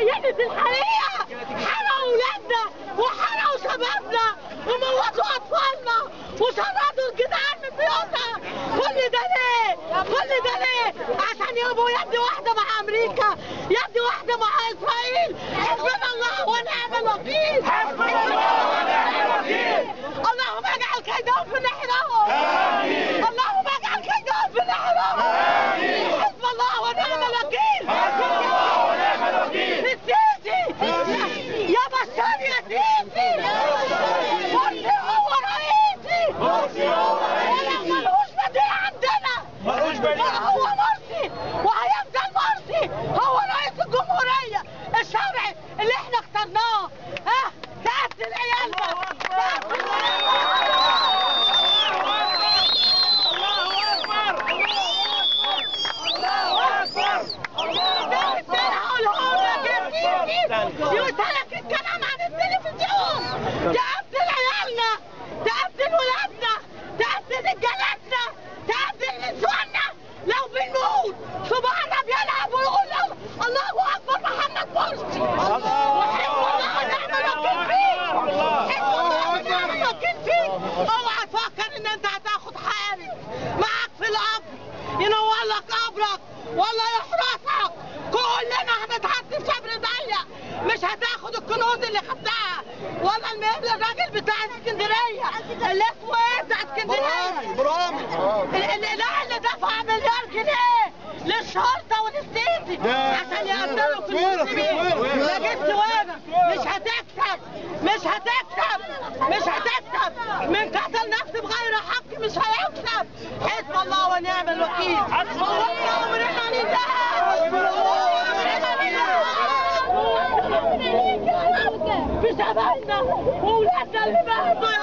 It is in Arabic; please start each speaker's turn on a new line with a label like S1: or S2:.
S1: بينت الحقيقه، حرقوا اولادنا وحرقوا شبابنا وموتوا اطفالنا وشردوا الجدعان من بيوتنا. كل ده ليه؟ كل ده ليه؟ عشان يبقوا يد واحده مع امريكا، يد واحده مع اسرائيل. حسبنا الله ونعم الوكيل. حسبنا الله ونعم الوكيل. اللهم اجعل كيدهم في نحرهم. امين. اللهم اجعل كيدهم في نحرهم. امين. حسب الله ونعم الوكيل. حسبنا الله ونعم الوكيل. السيسي يا بشار يا سيسي. مرسي هو رئيسي. مرسي هو رئيسي. ملوش بديل عندنا. ملوش بديل. هو مرسي وهيفضل مرسي هو رئيس الجمهورية الشرعي اللي احنا اخترناه. ها تقتل عيالنا. تقتل عيالنا. يوصلك الكلام عن التلفزيون. تقتل عيالنا، تقتل ولادنا، تقتل رجالتنا، تقتل نسواننا. لو بنموت صباحنا بيلعب ويقول الله اكبر محمد مرسي. وحب الله ونعم الوكيل فيك. حب الله ونعم الوكيل فيك. اوعى تفكر ان انت هتاخد حارس معاك في القبر ينور لك قبرك ولا يحرسك. كلنا هنتحط في شبر ضيق. مش هتاخد الكنوز اللي خدتها ولا الراجل بتاع اسكندريه اللي اسمه ايه بتاع اسكندريه برامي اللي دفع مليار جنيه للشرطه والسيسي عشان يقتلوا في المسلمين. ما جبت وانا. مش هتكسب، مش هتكسب، مش هتكسب. من قتل نفس بغير حق مش هيكسب. حسب الله ونعم الوكيل. والله امرنا لله. في شبابنا واولادنا اللي ماتوا.